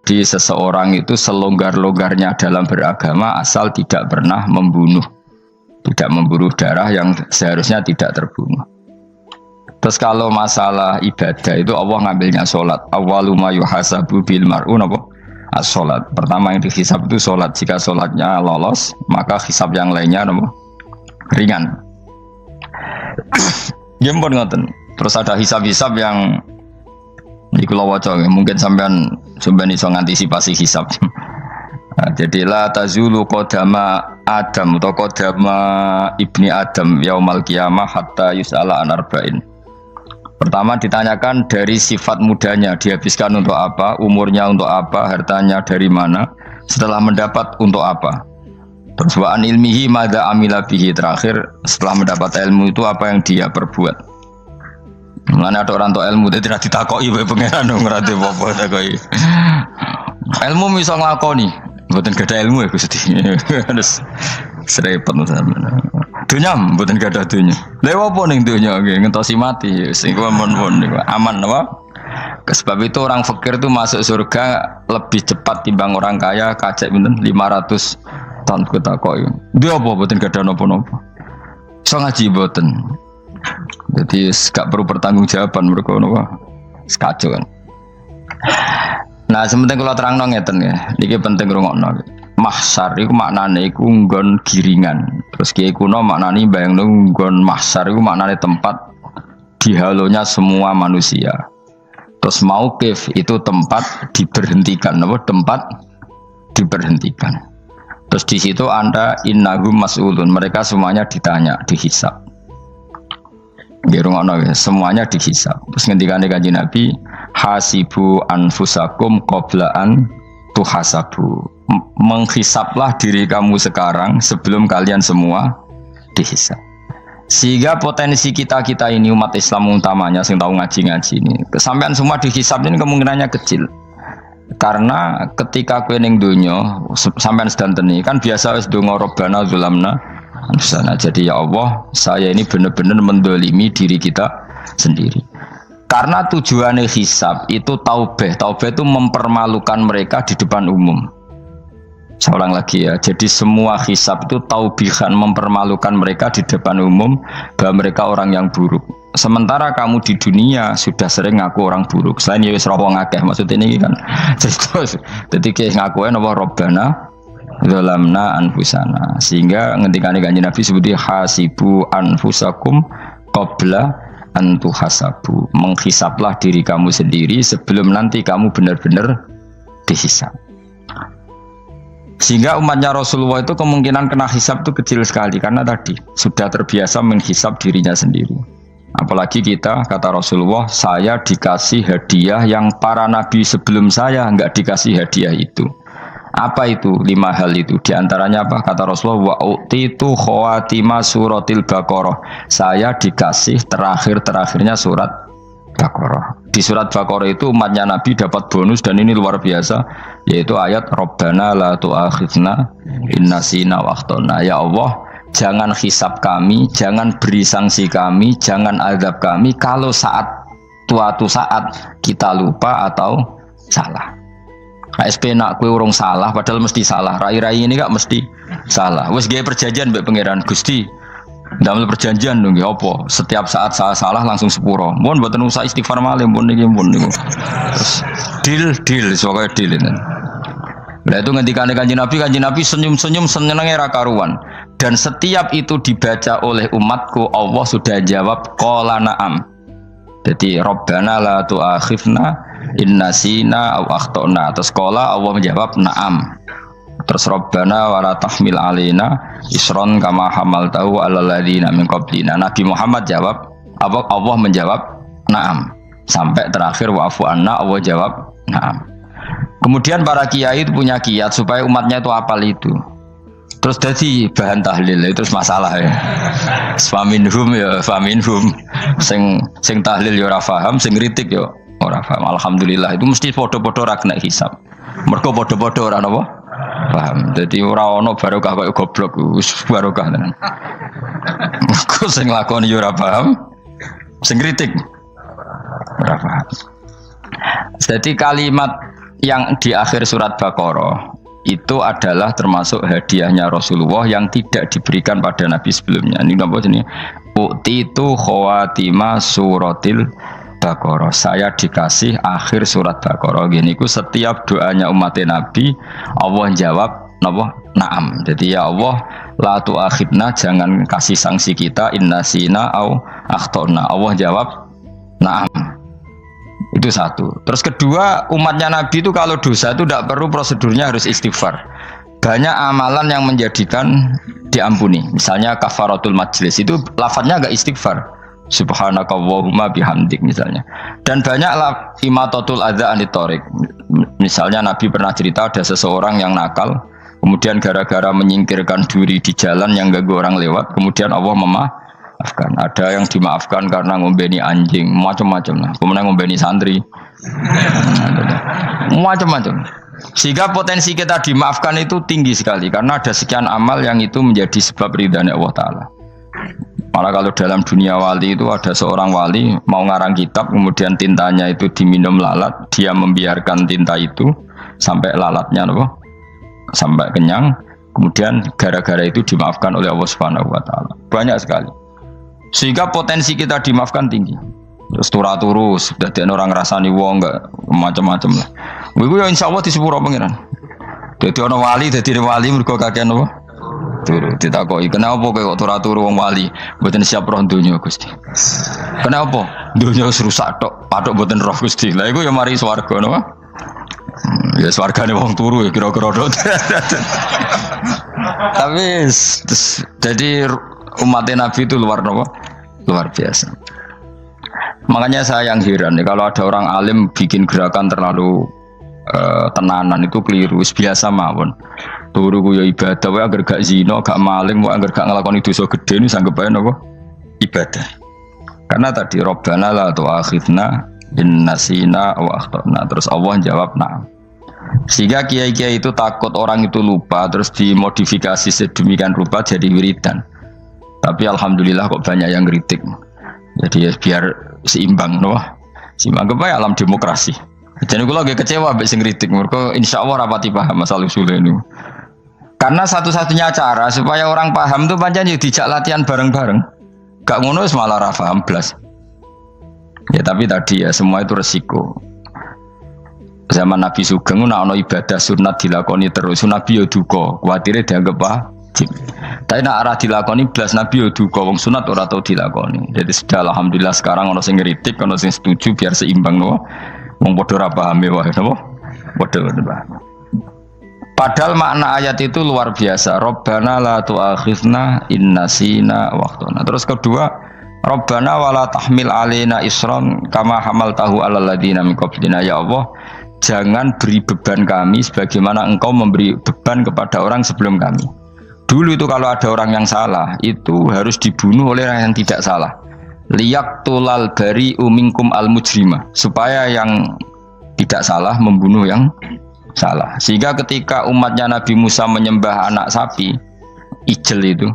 Jadi seseorang itu selonggar-longgarnya dalam beragama asal tidak pernah membunuh, tidak memburu darah yang seharusnya tidak terbunuh. Terus kalau masalah ibadah itu Allah ngambilnya sholat. Awwalu ma yuhasabu bil mar'u napa? As-sholat. Pertama yang dihisab itu sholat. Jika sholatnya lolos, maka hisab yang lainnya napa? Ringan. Gempon ngoten. Terus ada hisab-hisab yang di kula waca mungkin sampean iso ngantisipasi hisab. Nah, jadi la tazulu qadama Adam atau qadama ibni Adam yaumal qiyamah hatta yus'ala an arba'in. Pertama ditanyakan dari sifat mudanya, dihabiskan untuk apa, umurnya untuk apa, hartanya dari mana, setelah mendapat untuk apa. Terus wa an ilmihi madza amila bihi, terakhir setelah mendapat ilmu itu apa yang dia perbuat. Mulane ada orang tua ilmu dia tidak ditakoki wae pangeran ngerti apa takoki. Ilmu iso nglakoni, mboten gadah ilmu ya Gusti. Terus serepet sampean. Dunya mboten gadah dunya. Lha apa ning dunya nggih ngentosi mati sing mon-mon niku aman apa? Sebab itu orang fakir itu masuk surga lebih cepat timbang orang kaya kacek pinten 500 tahun kutakoki. Dia apa mboten gadah napa-napa. Iso ngaji mboten. Jadi gak perlu pertanggungjawaban mereka napa? Sekacau kan. Nah, sementing kalau terangno ngeten ya. Niki penting rungokno. Mahsyar iku maknane iku nggon giringan. Terus kiai kuno maknane bayangno nggon mahsyar iku maknane tempat dihalonya semua manusia. Terus mauqif itu tempat diberhentikan, apa tempat diberhentikan. Terus di situ Anda innahum mas'ulun, mereka semuanya ditanya, dihisab. Nggih rungokno semuanya dihisab. Terus ngendikane Kanjeng Nabi, hasibu anfusakum qabla an tuhasabu. Menghisaplah diri kamu sekarang sebelum kalian semua dihisap. Sehingga potensi kita ini umat Islam utamanya yang tahu ngaji-ngaji ini, kesampean semua dihisap ini kemungkinannya kecil. Karena ketika kowe ning donya sampean sedanteni kan biasa wis donga Rabbana zulamna anfusana. Jadi ya Allah, saya ini benar-benar mendolimi diri kita sendiri. Karena tujuannya hisab itu taubah. Taubah itu mempermalukan mereka di depan umum. Saya ulang lagi ya, jadi semua hisab itu taubihan, mempermalukan mereka di depan umum bahwa mereka orang yang buruk. Sementara kamu di dunia sudah sering ngaku orang buruk. Selain ya wis rawong akeh, maksud ini kan. Jadi kayak ngakuin apa Rabbana zalamna anfusana. Sehingga ngendikane Kanjeng Nabi sebuti hasibu anfusakum qabla an tuhasabu. Menghisaplah diri kamu sendiri sebelum nanti kamu benar-benar dihisab. Sehingga umatnya Rasulullah itu kemungkinan kena hisab itu kecil sekali karena tadi sudah terbiasa menghisab dirinya sendiri. Apalagi kita, kata Rasulullah, saya dikasih hadiah yang para nabi sebelum saya enggak dikasih hadiah itu. Apa itu? 5 hal itu. Di antaranya apa? Kata Rasulullah, wa utitu khawatima suratil Baqarah. Saya dikasih terakhir-terakhirnya surat Baqarah. Di surat Baqarah itu umatnya Nabi dapat bonus dan ini luar biasa, yaitu ayat Rabbana la tu'akhidna in nasina wa akhtana. Ya Allah, jangan hisab kami, jangan beri sanksi kami, jangan azab kami kalau suatu saat kita lupa atau salah. ASP nak kue urung salah padahal mesti salah. Rai-rai ini gak mesti salah. Wes gawe perjanjian mbek pangeran Gusti. Dalam perjanjian dong, apa? Setiap saat saya salah langsung sepuro. Mohon buatan usah istighfar malih, mohon niki, mohon niku. Deal, soalnya deal ini. Nah itu ngendikane Kanjeng Nabi senyum-senyum senengnya ra karuan. Dan setiap itu dibaca oleh umatku, Allah sudah jawab qala na'am. Jadi Rabbana la tu'akhifna in nasina aw akhtana. Terus qala Allah menjawab na'am. Terus Rabbana wa la tahmil alaina isron kama hamaltahu alal ladzina min qablina. Nabi Muhammad jawab, Allah menjawab na'am. Sampai terakhir wa'fu anna, Allah jawab na'am. Kemudian para kiai itu punya kiat supaya umatnya itu hafal itu. Terus jadi bahan tahlil itu masalah ya. Faminhum ya faminhum. Sing tahlil ya ora paham, sing kritik ya ora paham. Alhamdulillah itu mesti podo-podo ra kena hisab. Mergo podo-podo ora napa? Paham. Jadi ora ono barokah kaya goblok wis barokah tenan. Mergo sing lakoni ya ora paham, sing kritik ora paham. Jadi kalimat yang di akhir surat Baqarah itu adalah termasuk hadiahnya Rasulullah yang tidak diberikan pada Nabi sebelumnya. Ini apa ini? U'titu khawatima suratil Baqarah. Saya dikasih akhir surat Baqarah. Gini ku setiap doanya umat Nabi Allah jawab napa? Naam. Jadi ya Allah la tu'akhidna, jangan kasih sanksi kita innasina au akhtona. Allah jawab naam. Itu satu. Terus kedua, umatnya Nabi itu kalau dosa itu tidak perlu prosedurnya harus istighfar. Banyak amalan yang menjadikan diampuni. Misalnya kafaratul majlis itu lafadznya agak istighfar. Subhanakallahumma bihamdik misalnya. Dan banyak imatatul adza anit thoriq. Misalnya Nabi pernah cerita ada seseorang yang nakal, kemudian gara-gara menyingkirkan duri di jalan yang ganggu orang lewat, kemudian Allah memaafkan. Ada yang dimaafkan karena ngombeni anjing, macam-macam lah. Kemudian ngombeni santri, macam-macam. Sehingga potensi kita dimaafkan itu tinggi sekali karena ada sekian amal yang itu menjadi sebab ridhanya Allah Ta'ala. Malah kalau dalam dunia wali itu ada seorang wali mau ngarang kitab, kemudian tintanya itu diminum lalat, dia membiarkan tinta itu sampai lalatnya sampai kenyang, kemudian gara-gara itu dimaafkan oleh Allah Subhanahu wa Ta'ala. Banyak sekali. Sehingga potensi kita dimaafkan tinggi. Terus turus, dadi orang rasani wong enggak macam-macam lah. Iku ya insyaallah di sepuro pengiran. Dadi ana wali, dadi wali mergo kakean apa? Turu ditakoki, "Kenapa kok turu wong wali? Mboten siap roh donya, Gusti." "Kenapa? Donya wis rusak tok, patok mboten roh, Gusti." Lah iku ya mari swarga napa? Ya swargane wong turu ya kira-kira dot. Tapi jadi umat Nabi itu luar biasa. Makanya saya yang heran nih kalau ada orang alim bikin gerakan terlalu tenanan itu keliru. Biasa mawon. Turu ku ya ibadah, wae agar gak zina, gak maling, wae agar gak nglakoni dosa gede ini sanggep ae napa? Ibadah. Karena tadi Rabbana la tu'akhidna in nasina wa akhtana. Terus Allah jawab na'am. Sehingga kiai-kiai itu takut orang itu lupa terus dimodifikasi sedemikian rupa jadi wiridan. Tapi alhamdulillah kok banyak yang kritik. Jadi ya biar seimbang, no? Seimbang kepada alam demokrasi. Jadi aku lagi kecewa mbek sing kritik. Mergo insyaallah rapati paham masalah usul ini. Karena satu-satunya cara supaya orang paham tuh pancen yo dijak latihan bareng-bareng. Gak ngono wis malah ra paham blas. Ya tapi tadi ya semua itu resiko. Zaman Nabi Sugeng ana ibadah sunat dilakoni terus, Nabi yo duka, kuwatire dianggap wajib. Tapi nek arah dilakoni blas Nabi yo duka, wong sunat ora tau dilakoni. Jadi sudah alhamdulillah sekarang ana sing ngritik, ana sing setuju biar seimbang no. Wong padha ora paham wae napa? Padha paham. Padahal makna ayat itu luar biasa. Rabbana la tu'akhidna in nasina wa akhtana. Terus kedua, Rabbana wala tahmil alaina isran kama hamaltahu alal ladina min qablina. Ya Allah, jangan beri beban kami sebagaimana Engkau memberi beban kepada orang sebelum kami. Dulu itu kalau ada orang yang salah, itu harus dibunuh oleh orang yang tidak salah. Liyaqtulal bari'u minkum al-mujrima, supaya yang tidak salah membunuh yang salah. Sehingga ketika umatnya Nabi Musa menyembah anak sapi ijel itu,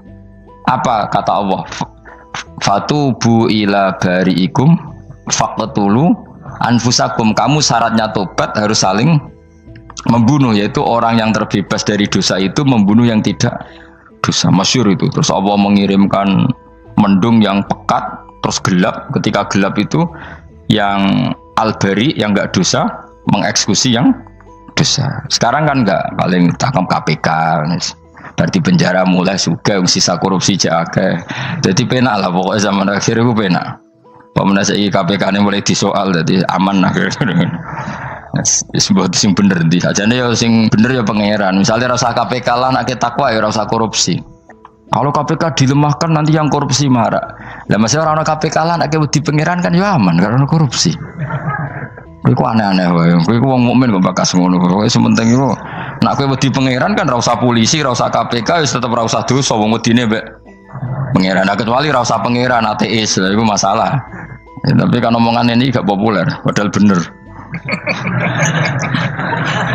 apa kata Allah? Fatubu ila bari'ikum faqtulu anfusakum. Kamu syaratnya tobat harus saling membunuh, yaitu orang yang terbebas dari dosa itu membunuh yang tidak dosa. Masyhur itu. Terus Allah mengirimkan mendung yang pekat terus gelap. Ketika gelap itu yang al-bari yang enggak dosa mengeksekusi yang dosa. Sekarang kan enggak, paling tangkap KPK berarti penjara mulai juga sisa korupsi jaga. Jadi penak lah pokoknya zaman akhir itu penak. Pemenang saya KPK ini mulai disoal jadi aman lah. Sebuah sing bener di aja nih ya sing bener ya pangeran. Misalnya rasa KPK lah nak takwa ya rasa korupsi. Kalau KPK dilemahkan nanti yang korupsi marah. Lah masih orang KPK lah nak di pangeran kan ya aman karena korupsi. Iku aneh-aneh wae. Iku wong mukmin kok bakas ngono. Pokoke sementing iku nek kowe wedi pangeran kan ra usah polisi, ra usah KPK, wis tetep ra usah dosa wong wedine mbek pangeran. Nah, kecuali ra usah pangeran ateis, iku masalah. Ya, tapi kan omongan ini gak populer, padahal bener.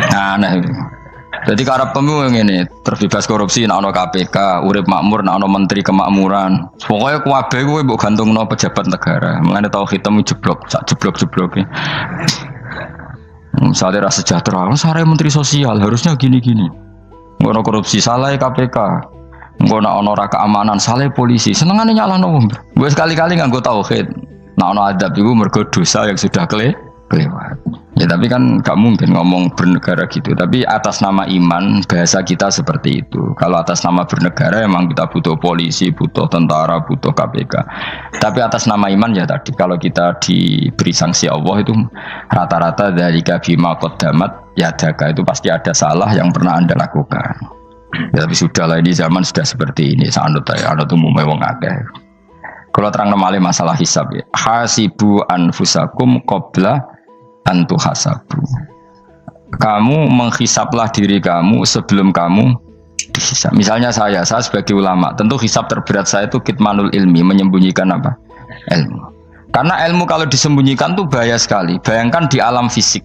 Nah, aneh. Jadi karep pemilu ngene, terbebas korupsi nek ana KPK, urip makmur nek ana menteri kemakmuran. Pokoke kabeh kowe mbok gantungno pejabat negara. Mengane tau hitam jeblok, sak jeblok-jebloke. Misalnya rasa sejahtera, saya menteri sosial harusnya gini-gini. Ngono korupsi salah KPK. Ngono ono ora keamanan salah polisi. Senengane nyalahno wong. Gue sekali-kali nganggo tauhid. Nah ono adab iku mergo dosa yang sudah kelewat. Ya tapi kan gak mungkin ngomong bernegara gitu. Tapi atas nama iman bahasa kita seperti itu. Kalau atas nama bernegara emang kita butuh polisi, butuh tentara, butuh KPK. Tapi atas nama iman ya tadi kalau kita diberi sanksi Allah itu rata-rata dari bima qaddamat yadaka itu pasti ada salah yang pernah Anda lakukan. Ya, tapi sudahlah ini zaman sudah seperti ini. Sanut umumnya wong akeh. Kalau terang nomale masalah hisab ya. Hasibu anfusakum qabla antu hasabu. Kamu menghisaplah diri kamu sebelum kamu dihisap. Misalnya saya sebagai ulama, tentu hisap terberat saya itu kitmanul ilmi, menyembunyikan apa? Ilmu. Karena ilmu kalau disembunyikan tuh bahaya sekali. Bayangkan di alam fisik.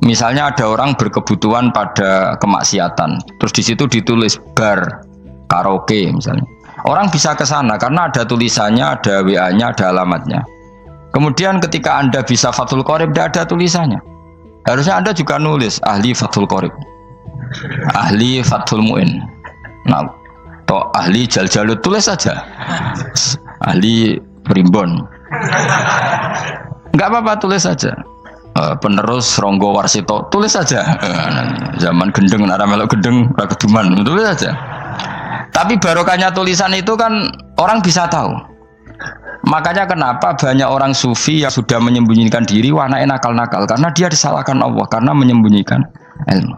Misalnya ada orang berkebutuhan pada kemaksiatan, terus di situ ditulis bar karaoke misalnya. Orang bisa ke sana karena ada tulisannya, ada WA-nya, ada alamatnya. Kemudian ketika Anda bisa Fathul Qorib, tidak ada tulisannya. Harusnya Anda juga nulis ahli Fathul Qorib, ahli Fathul Mu'in, nah, atau ahli Jaljalut, tulis saja. Ahli Primbon. Enggak apa-apa, tulis saja. Penerus Ronggo Warsito, tulis saja. Zaman gendeng, nara melok gendeng, rakeduman, tulis saja. Tapi barokahnya tulisan itu kan orang bisa tahu. Makanya kenapa banyak orang sufi yang sudah menyembunyikan diri wanake nakal-nakal karena dia disalahkan Allah karena menyembunyikan ilmu.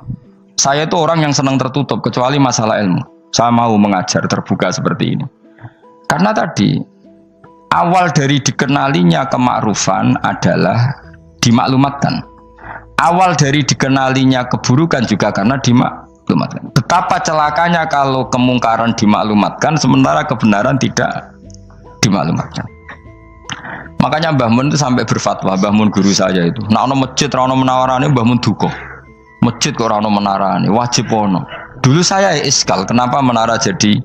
Saya itu orang yang senang tertutup kecuali masalah ilmu. Saya mau mengajar terbuka seperti ini. Karena tadi awal dari dikenalinya kemakrufan adalah dimaklumatkan. Awal dari dikenalinya keburukan juga karena dimaklumatkan. Betapa celakanya kalau kemungkaran dimaklumatkan sementara kebenaran tidak dimaklumatkan. Makanya Mbah Mun itu sampai berfatwa, Mbah Mun guru saya itu. Nah ono masjid ra ono menawarane Mbah Mun duka. Masjid kok ora ono menarane, wajib ono. Dulu saya iskal, kenapa menara jadi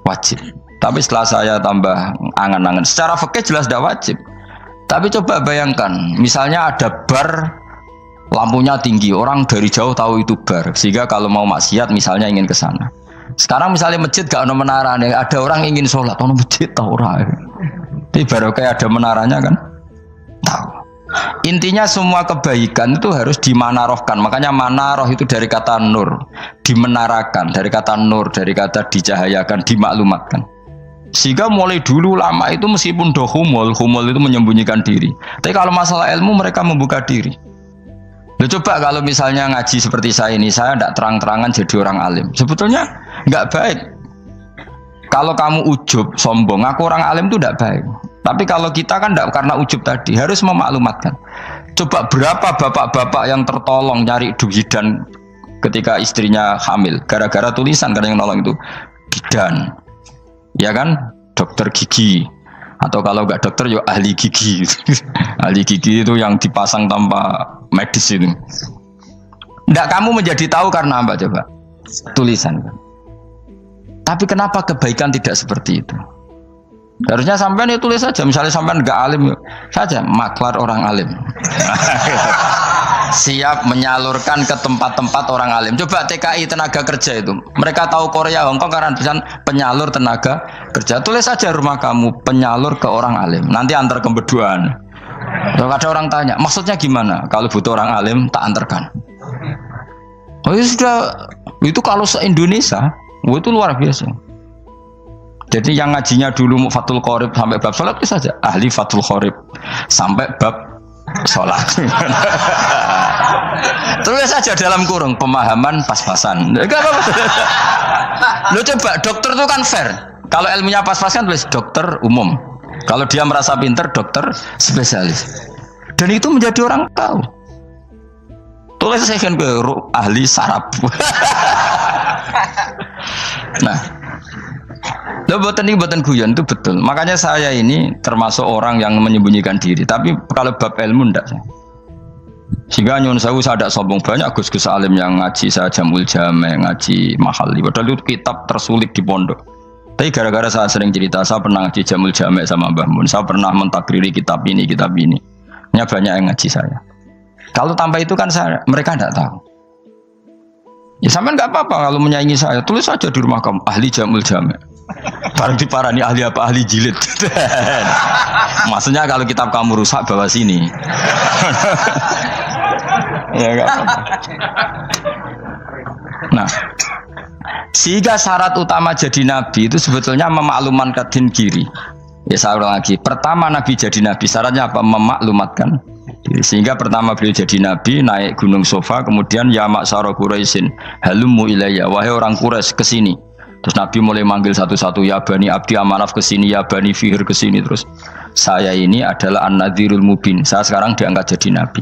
wajib? Tapi setelah saya tambah angan-angan, secara fikih jelas tidak wajib. Tapi coba bayangkan, misalnya ada bar lampunya tinggi, orang dari jauh tahu itu bar, sehingga kalau mau maksiat misalnya ingin ke sana. Sekarang misalnya masjid gak ono menarane, ada orang ingin sholat, ono masjid tahu ora. Tapi baru kayak ada menaranya kan? Tahu. Intinya semua kebaikan itu harus dimanarohkan. Makanya manaroh itu dari kata nur, dimenarakan, dari kata nur, dari kata dicahayakan, dimaklumatkan. Sehingga mulai dulu lama itu meskipun humul itu menyembunyikan diri. Tapi kalau masalah ilmu mereka membuka diri. Loh, coba kalau misalnya ngaji seperti saya ini, saya tidak terang-terangan jadi orang alim. Sebetulnya nggak baik. Kalau kamu ujub, sombong, aku orang alim itu tidak baik. Tapi kalau kita kan tidak karena ujub tadi, harus memaklumatkan. Coba berapa bapak-bapak yang tertolong nyari bidan ketika istrinya hamil, gara-gara tulisan karena yang nolong itu bidan, ya kan, dokter gigi. Atau kalau nggak dokter, ya ahli gigi. Ahli gigi itu yang dipasang tanpa medis itu. Nggak kamu menjadi tahu karena apa coba? Tulisan. Tapi kenapa kebaikan tidak seperti itu? Harusnya sampean ya tulis saja. Misalnya sampean nggak alim saja, maklar orang alim. Siap menyalurkan ke tempat-tempat orang alim. Coba TKI tenaga kerja itu. Mereka tahu Korea, Hongkong karena tulisan penyalur tenaga kerja. Tulis saja rumah kamu penyalur ke orang alim. Nanti antar kembeduan. Kalau ada orang tanya, maksudnya gimana? Kalau butuh orang alim, tak antarkan. Oh ya sudah, itu kalau se-Indonesia, itu luar biasa. Jadi yang ngajinya dulu Fathul Qorib sampai bab sholat itu saja. Ahli Fathul Qorib sampai bab sholat. Tulis saja dalam kurung pemahaman pas-pasan. Lo coba dokter itu kan fair. Kalau ilmunya pas-pasan tulis dokter umum. Kalau dia merasa pinter dokter spesialis. Dan itu menjadi orang tahu. Tulis saya kan ke ahli saraf. Nah, lo buatan guyon itu betul. Makanya saya ini termasuk orang yang menyembunyikan diri. Tapi kalau bab ilmu enggak. Sehingga nyun saya tidak sombong, banyak gus-gus alim yang ngaji saya Jamul Jame, ngaji Mahali. Padahal itu kitab tersulit di pondok. Tapi gara-gara saya sering cerita, saya pernah ngaji Jamul Jame sama Mbah Mun. Saya pernah mentakriri kitab ini. Nya banyak yang ngaji saya. Kalau tanpa itu kan mereka tidak tahu. Ya sampean nggak apa-apa kalau menyaingi saya, tulis saja di rumah kamu ahli jamul jami'. Barang diparani ahli apa ahli jilid. Maksudnya kalau kitab kamu rusak bawa sini. Ya nggak apa-apa. Nah, sehingga syarat utama jadi nabi itu sebetulnya memaklumatkan diri. Ya saya ulang lagi. Pertama nabi jadi nabi syaratnya apa? Memaklumatkan diri. Sehingga pertama beliau jadi nabi naik gunung Sofa, kemudian ya maksara Quraisyin halummu ilayya, wahai orang Quraisy kesini. Terus nabi mulai manggil satu-satu, ya bani abdi amanaf kesini, ya bani fihir kesini. Terus saya ini adalah an-nadhirul mubin, saya sekarang diangkat jadi nabi.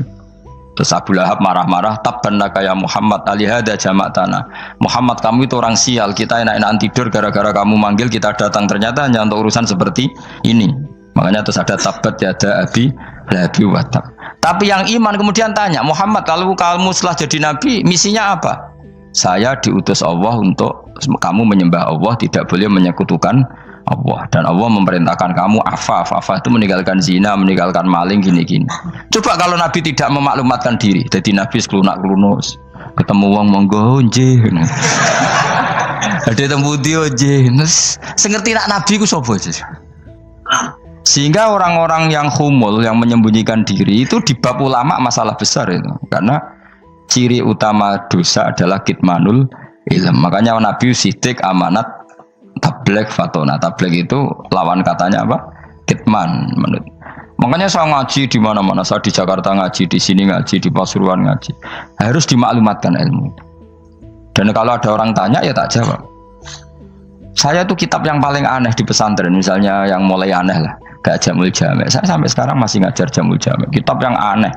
Terus Abu Lahab marah-marah, tabban laka ya Muhammad alihada jama'tana. Muhammad kamu itu orang sial, kita enak-enakan tidur gara-gara kamu manggil kita datang, ternyata hanya untuk urusan seperti ini. Makanya terus ada tabat yada abi labi watab. Tapi yang iman kemudian tanya, Muhammad kalau kamu setelah jadi nabi misinya apa? Saya diutus Allah untuk kamu menyembah Allah, tidak boleh menyekutukan Allah, dan Allah memerintahkan kamu afaf itu meninggalkan zina, meninggalkan maling, gini-gini. Coba kalau Nabi tidak memaklumatkan diri, jadi Nabi seklunak-klunus, ketemu wong monggo nggih. Ada temu dia nggih. Sengerti nak Nabi ku sapa sih? Sehingga orang-orang yang humul, yang menyembunyikan diri itu di bab ulama masalah besar itu, karena ciri utama dosa adalah kitmanul ilm. Makanya Nabi sidik amanat tabligh fatona. Tabligh itu lawan katanya apa? Kitman menurut. Makanya saya ngaji di mana-mana, saya di Jakarta ngaji, di sini ngaji, di Pasuruan ngaji. Harus dimaklumatkan ilmu. Dan kalau ada orang tanya ya tak jawab. Saya tuh kitab yang paling aneh di pesantren, misalnya yang mulai aneh lah, gak Jamul Jami'. Saya sampai sekarang masih ngajar Jamul Jami'. Kitab yang aneh.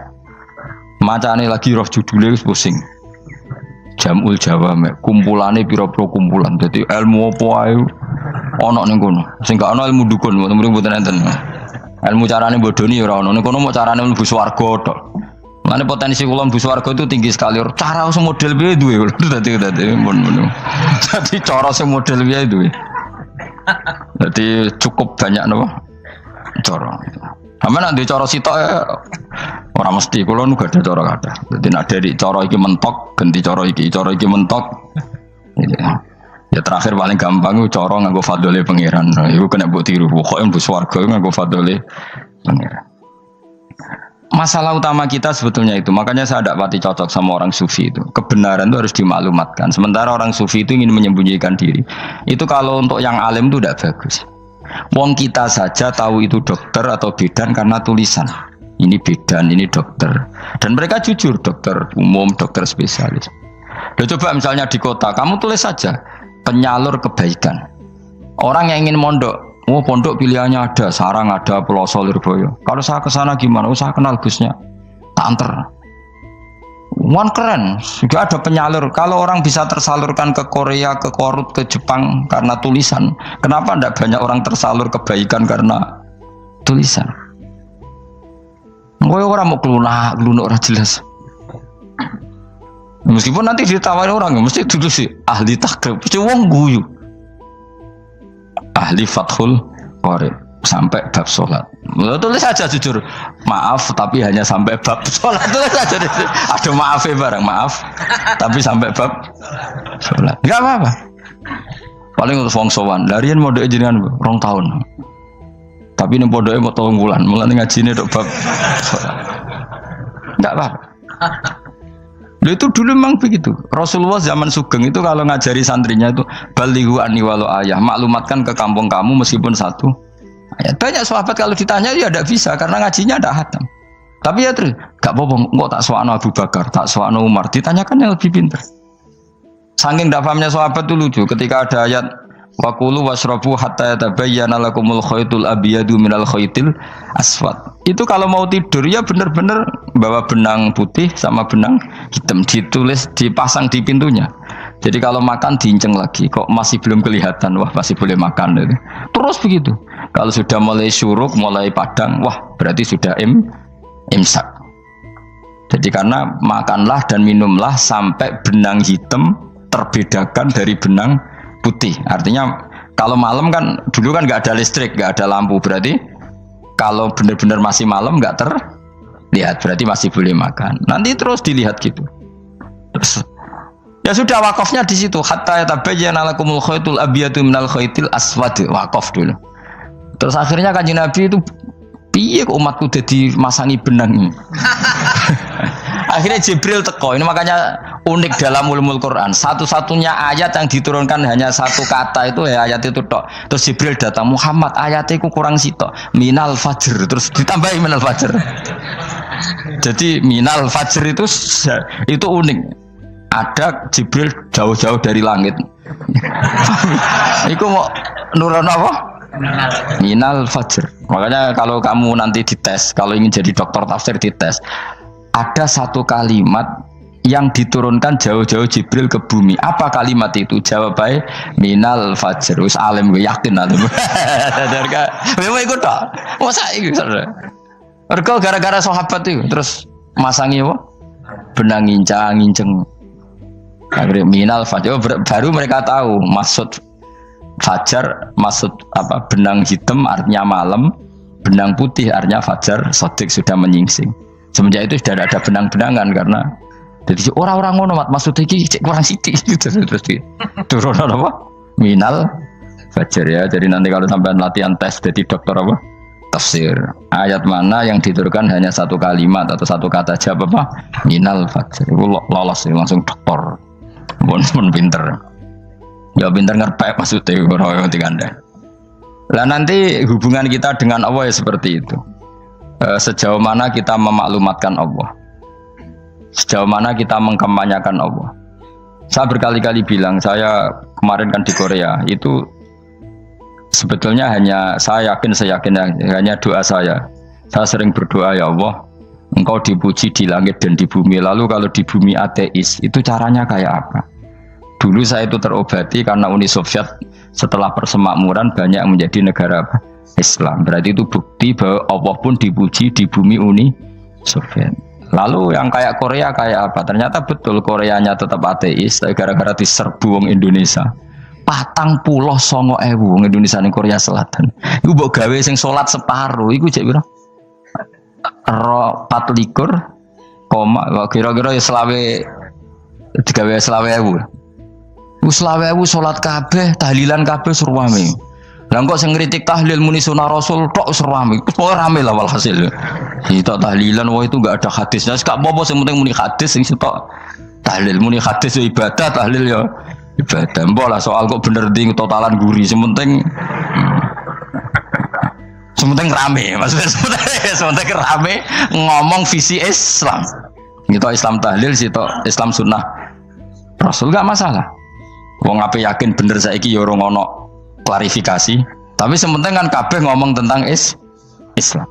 Macane lagi roh judulnya pusing. Jamul Jawami', kumpulane pira-pira kumpulan. Dadi ilmu apa ae ana ning kono. Sing gak ana ilmu dukun, mboten enten. Ilmu carane bodoni ora ana. Ning kono mau carane mlebu swarga tok. Mane potensi kula mlebu swarga itu tinggi sekali. Cara sing model piye duwe. Dadi ngono. Dadi cara sing model piye duwe. Dadi cukup banyak napa? Cara. Sampeyan nek cara sitok ora mesti, kula nu gak ada cara kathah. Dadi nek dari cara iki mentok, ganti cara iki mentok. Ya terakhir paling gampang ku cara nganggo fadhole pangeran. Iku kena mbok tiru, pokoke mbok swarga nganggo fadhole pangeran. Masalah utama kita sebetulnya itu, makanya saya tidak pati cocok sama orang sufi itu. Kebenaran itu harus dimaklumatkan. Sementara orang sufi itu ingin menyembunyikan diri. Itu kalau untuk yang alim itu tidak bagus. Wong kita saja tahu itu dokter atau bidan karena tulisan. Ini bidan, ini dokter. Dan mereka jujur, dokter umum, dokter spesialis. Loh, coba misalnya di kota, kamu tulis saja penyalur kebaikan. Orang yang ingin mondok, oh pondok pilihannya ada, Sarang ada, Peloso, Lirboyo. Kalau saya ke sana gimana? Oh, saya kenal busnya, tak anter. Wan keren, sudah ada penyalur. Kalau orang bisa tersalurkan ke Korea, ke Korut, ke Jepang karena tulisan, kenapa tidak banyak orang tersalur kebaikan karena tulisan? Gue orang mau kelunak orang jelas. Meskipun nanti ditawari orang, mesti dulu sih ahli takrib, mesti wong guyu, ahli fathul qori sampai bab sholat. Tulis saja jujur, maaf tapi hanya sampai bab sholat. Tulis saja, ada maafnya barang, maaf tapi sampai bab sholat. Gak apa-apa. Paling untuk wong sowan, larian modal jenengan 2 tahun. Tapi ini bodohnya mau 3 bulan, mulai ngaji ini dok bab sholat. Gak apa-apa. Itu dulu memang begitu. Rasulullah zaman Sugeng itu kalau ngajari santrinya itu balighu anni walau ayah, maklumatkan ke kampung kamu meskipun 1 ayat. Banyak sahabat kalau ditanya ya tidak bisa karena ngajinya tidak hatam. Tapi ya terus gak apa-apa, kok tak soano Abu Bakar, tak soano Umar, ditanyakan yang lebih pintar. Saking tidak pahamnya sahabat itu lucu ketika ada ayat wa kulu wasrabu hatta yatabayyana lakumul khaytul abyadu minal khaytil aswad. Itu kalau mau tidur ya benar-benar bawa benang putih sama benang hitam, ditulis dipasang di pintunya. Jadi kalau makan diinceng lagi, kok masih belum kelihatan, wah masih boleh makan. Terus begitu. Kalau sudah mulai syuruk, mulai padang, wah berarti sudah imsak. Jadi karena makanlah dan minumlah sampai benang hitam terbedakan dari benang putih. Artinya kalau malam kan dulu kan nggak ada listrik, nggak ada lampu, berarti kalau benar-benar masih malam nggak lihat berarti masih boleh makan. Nanti terus dilihat gitu. Terus ya sudah wakafnya di situ hatta yatabayyana lakumul khaytul abyadu minal khaytil aswad, wakaf dulu. Terus akhirnya Kanjeng Nabi itu piye kok umatku jadi masangi benang ini. Akhirnya Jibril teko. Ini makanya unik dalam ulumul Quran. Satu-satunya ayat yang diturunkan hanya satu kata itu ya ayat itu tok. Terus Jibril datang, Muhammad ayatnya itu kurang sitok. Minal fajr. Terus ditambahi minal fajr. Jadi minal fajr itu unik. Ada Jibril jauh-jauh dari langit. Iku mau nurun apa? Minal fajr. Makanya kalau kamu nanti dites, kalau ingin jadi dokter tafsir dites, ada satu kalimat yang diturunkan jauh-jauh Jibril ke bumi. Apa kalimat itu? Jawabannya minal fajr. Wis alim gue yakin alim. Memang ikut tak? Masa itu saudara? Mereka gara-gara sahabat itu terus masangi apa? Benang ngincang. Akhirnya minal fajr. Baru mereka tahu maksud fajar, maksud apa? Benang hitam artinya malam, benang putih artinya fajar. Sodik sudah menyingsing. Semenjak itu sudah ada benang-benangan karena jadi orang-orang ngono maksudnya iki kurang sithik terus turun apa? Minal fajr ya. Jadi nanti kalau sampai latihan tes jadi dokter apa? Tafsir. Ayat mana yang diturunkan hanya satu kalimat atau satu kata jawab apa? Minal fajr. Itu lolos langsung dokter. Pun pinter. Ya pinter ngerpek maksudnya orang yang diganda. Lah nanti hubungan kita dengan Allah ya seperti itu. Sejauh mana kita memaklumatkan Allah, sejauh mana kita mengkampanyakan Allah. Saya berkali-kali bilang, saya kemarin kan di Korea itu sebetulnya saya yakin hanya doa saya sering berdoa, ya Allah Engkau dipuji di langit dan di bumi. Lalu kalau di bumi ateis itu caranya kayak apa? Dulu saya itu terobati karena Uni Soviet setelah persemakmuran banyak menjadi negara apa? Islam. Berarti itu bukti bahwa Allah pun dipuji di bumi Uni Soviet. Lalu yang kayak Korea kayak apa? Ternyata betul Koreanya tetap ateis, tapi gara-gara diserbu wong Indonesia. 49.000 wong Indonesia ning Korea Selatan. Iku mbok gawe sing salat separuh, iku cek piro? 24, kira-kira ya selawe digawe 20.000. Wis 20.000 salat kabeh, tahlilan kabeh surwame. Lah kok sing ngritik tahlil muni sunah Rasul tok serame. Pokoke rame lah walhasil. Kita tahlilan wah itu enggak ada hadisnya. Sak apa sing penting muni hadis sing sitok tahlil muni hadis ya ibadah, tahlil ya ibadah. Mbok lah soal kok bener ding totalan guri sing penting rame. Maksudnya sementing rame ngomong visi Islam. Kita Islam tahlil sitok Islam sunnah Rasul enggak masalah. Wong ape yakin bener saiki ya ora ono klarifikasi, tapi sementing kan kabeh ngomong tentang Islam.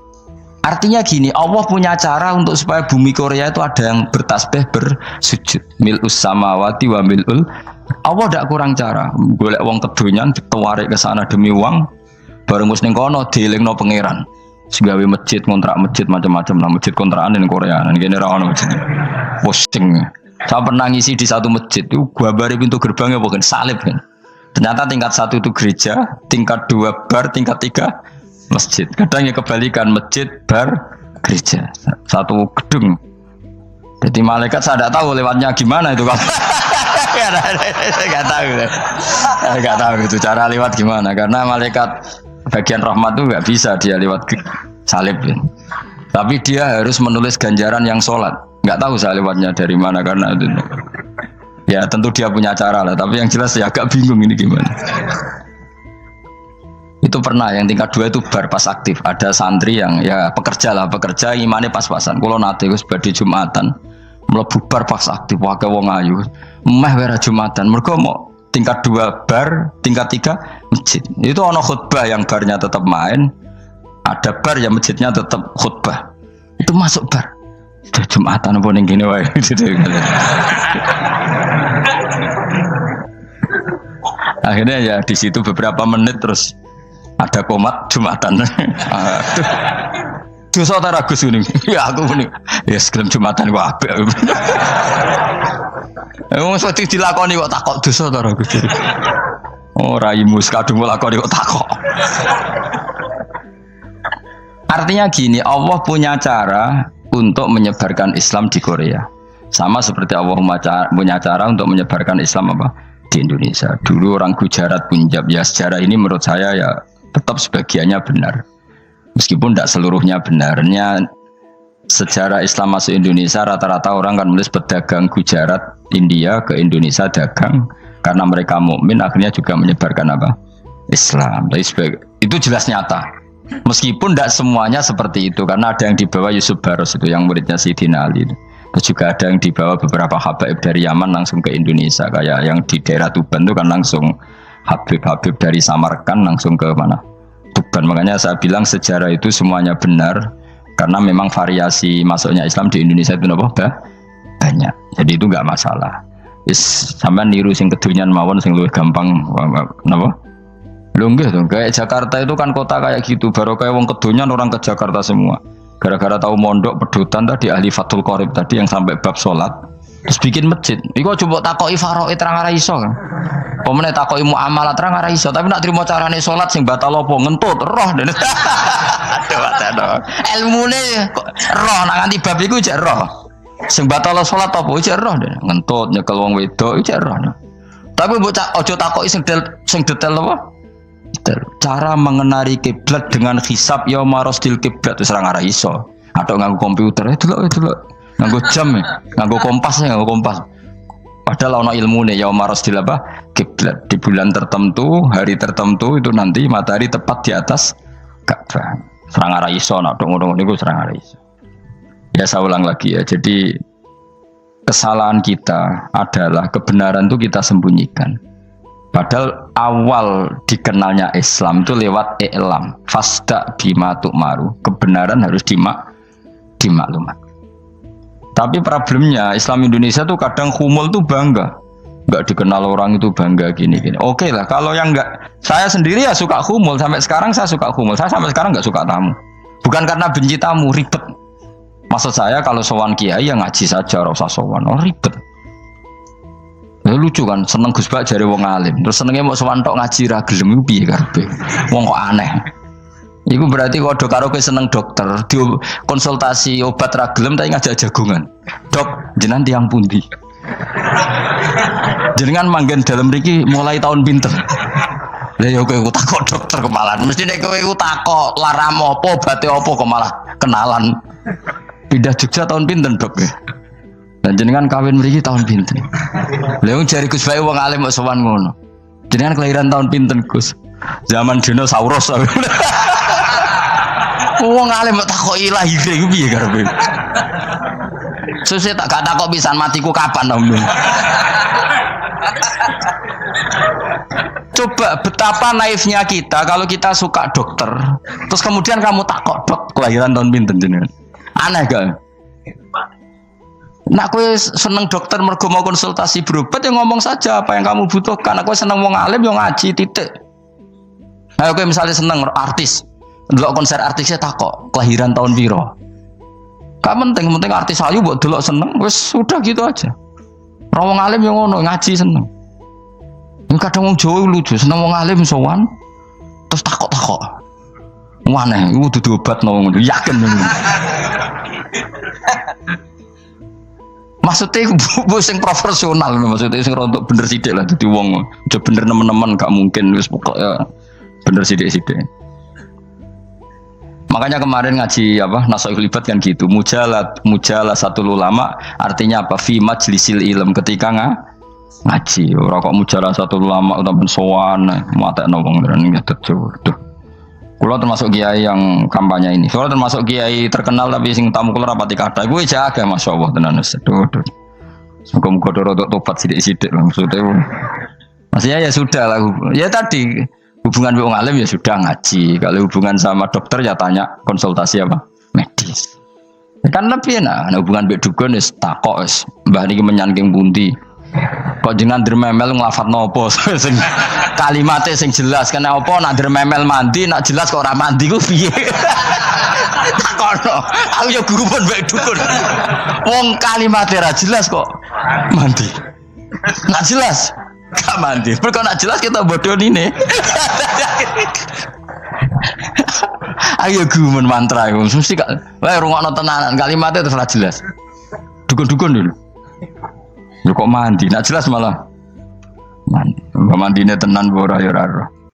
Artinya gini, Allah punya cara untuk supaya bumi Korea itu ada yang bertasbih bersujud. Mil'us samawati wa mil'ul. Allah tidak kurang cara. Golek wong kedonyan ditawarik ke sana demi uang, bareng wis ning kono dielingno pangeran. Segawe masjid, kontrak masjid macam-macam lah, masjid kontrakan ning Korea. Nang kene ra ono masjid. Pusing. Saya pernah ngisi di satu masjid itu, gua bari pintu gerbangnya bukan salib kan. Ternyata tingkat 1 itu gereja, tingkat 2 bar, tingkat 3 masjid. Kadang ya kebalikan, masjid, bar, gereja, satu gedung. Jadi malaikat saya tidak tahu lewatnya gimana itu kalau nggak tahu itu cara lewat gimana, karena malaikat bagian rahmat itu nggak bisa dia lewat salib. Tapi dia harus menulis ganjaran yang sholat. Nggak tahu saya lewatnya dari mana karena itu. Ya tentu dia punya cara lah, tapi yang jelas ya agak bingung ini gimana. Itu pernah yang tingkat 2 itu bar pas aktif. Ada santri yang ya pekerja imannya pas-pasan. Kalau nanti gus badhe Jumatan, mlebu bar pas aktif wae wong ayu. Meh wera Jumatan. Mergo mau tingkat 2 bar, tingkat 3 masjid. Itu ono khutbah yang barnya tetap main, ada bar yang masjidnya tetap khutbah. Itu masuk bar. Itu Jumatan apa ning kene wae gitu. Akhirnya ya di situ beberapa menit terus ada komat Jumatan. Dosa ta Gus ini? Ya aku muni. Ya segelem Jumatan kok apik. Wong mesti dilakoni kok takok dosa ta Gus. Oh raimu kadung lakoni kok takok. Artinya gini, Allah punya cara untuk menyebarkan Islam di Korea. Sama seperti Allah punya cara untuk menyebarkan Islam apa di Indonesia. Dulu orang Gujarat, Punjab, ya sejarah ini menurut saya ya tetap sebagiannya benar. Meskipun tidak seluruhnya benarnya. Sejarah Islam masuk Indonesia rata-rata orang kan menulis pedagang Gujarat, India ke Indonesia dagang karena mereka mukmin akhirnya juga menyebarkan apa? Islam. Itu jelas nyata. Meskipun tidak semuanya seperti itu karena ada yang dibawa Yusuf Baros itu yang muridnya Sayyidina Ali. Terus juga ada yang dibawa beberapa habaib dari Yaman langsung ke Indonesia kayak yang di daerah Tuban itu kan langsung habib-habib dari Samarkand langsung ke mana? Tuban. Makanya saya bilang sejarah itu semuanya benar. Karena memang variasi masuknya Islam di Indonesia itu banyak. Jadi itu enggak masalah. Sampean niru sing kedunyan mawon sing luwih gampang napa? Lho nggih to, kayak Jakarta itu kan kota kayak gitu, baru kayak wong kedunyan orang ke Jakarta semua. Gara-gara tahu mondok pedutan tadi ahli Fathul Qorib tadi yang sampai bab salat, terus bikin masjid. Iku coba takoki faraid terang ora iso kan. Pemene takoki muamalah terang ora iso, tapi nak trimo carane salat sing batal apa ngentut roh dene. Aduh. Ilmune roh nak nganti bab iku jek roh. Sing batal salat apa jek roh dene. Ngentut nyekel wong wedok jek roh. Tapi mbok aja takoki sing detail apa? Cara mengenali kiblat dengan hisab ya marostil kiblat wis ora iso. Atau nganggo komputer delok. Nganggo jam nganggo kompas. Padahal ana ilmune ya marostil apa? Kiblat di bulan tertentu, hari tertentu itu nanti matahari tepat di atas Ka'bah. Serang arah iso, nak ngono niku serang arah iso. Ya saya ulang lagi ya. Jadi kesalahan kita adalah kebenaran itu kita sembunyikan. Padahal awal dikenalnya Islam itu lewat i'lam. Fasda bima tu'maru. Kebenaran harus dimaklumat. Tapi problemnya Islam Indonesia tuh kadang humul tuh bangga. Enggak dikenal orang itu bangga gini. Oke lah, kalau yang enggak, saya sendiri ya suka humul. Sampai sekarang saya suka humul. Saya sampai sekarang enggak suka tamu. Bukan karena benci tamu, ribet. Maksud saya kalau sowan kiai ya ngaji saja, ora usah sowan. Oh ribet. Ya, lucu kan, seneng Gus Bak jare wong alim. Terus senenge mau sowan tok ngaji ra gelem piye karepe. Wong kok aneh. Iku berarti kalau do karo kowe seneng dokter, di konsultasi obat ra gelem tapi ngajak jagungan. Dok, jenengan tiyang pundi? Jenengan manggen dalam mriki mulai tahun pinten? Lah ya kowe takok dokter kemalan. Mesti nek kowe takok laram apa, obate apa kok malah kenalan. Pindah Jogja tahun pinten, Dok? Dan jenengan kawin mriki tahun pinten? Lah wong jari Gus Bae wong alim kok sowan ngono. Jenengan kelahiran tahun pinten, Gus? Zaman dinosaurus. Wong alim kok takoki lahir iku piye karepe? Susah gak takok pisan matiku kapan Om. Coba betapa naifnya kita kalau kita suka dokter, terus kemudian kamu takok dok kelahiran tahun pinten jenengan. Aneh gak? Nak kowe seneng dokter mergo mau konsultasi berobat ya ngomong saja apa yang kamu butuhkan. Aku seneng wong alim yo ngaji titik. Ayo kowe misalnya seneng artis, ndelok konser artisnya takok kelahiran tahun piro. Gak penting artis ayu buat delok seneng, wes sudah gitu aja. Wong alim yang ngono ngaji seneng. Kadang wong Jawa lucu, seneng wong alim sowan terus takok-takok. Waneh, iku dudu obatno ngono, yakin ngono. Maksudnya bu sing profesional, maksudnya sing rontok bener sithik lah dadi wong. Aja bener nemen-nemen gak mungkin wis pokoknya bener sithik-sithik. Makanya kemarin ngaji apa Nasoihul Ibad kan gitu, mujalah satu ulama artinya apa? Fi majlisil ilm, ketika ngaji. Ora kok mujalah satu ulama utawa sowan matekno wong ngene tejo. Tuh. Kula termasuk kiai yang kampanye ini. Kula termasuk kiai terkenal tapi sing tamu kula rapati kathah. Kuwi jaga masyaallah tenan wis. Duh. Muga-muga rodok tobat sithik-sithik maksudnya. Maksudnya ya sudah lah. Ya tadi hubungan wong alim ya sudah ngaji. Kalau hubungan sama dokter ya tanya konsultasi apa? Medis. Kan lebih enak. Nah, hubungan mbek dukun wis takok wis. Mbah niki menyangking pundi? Kok jenengan dermemel nglafadzno apa sing kalimate sing jelas kena apa nak dermemel mandi nak jelas kok ora mandi ku piye? Takono. Aku ya guru pun mbek dukun. Wong kalimate ra jelas kok mandi. Nak jelas gak mandi. Mereka nak jelas kita bodoh ini. Ayo gumen mantra iku mesti gak wae rungokno tenanan kalimatnya terus ora jelas. Dukun-dukun dulu. Yo kok mandi, nak jelas malah. Mandine tenan ora ya ora.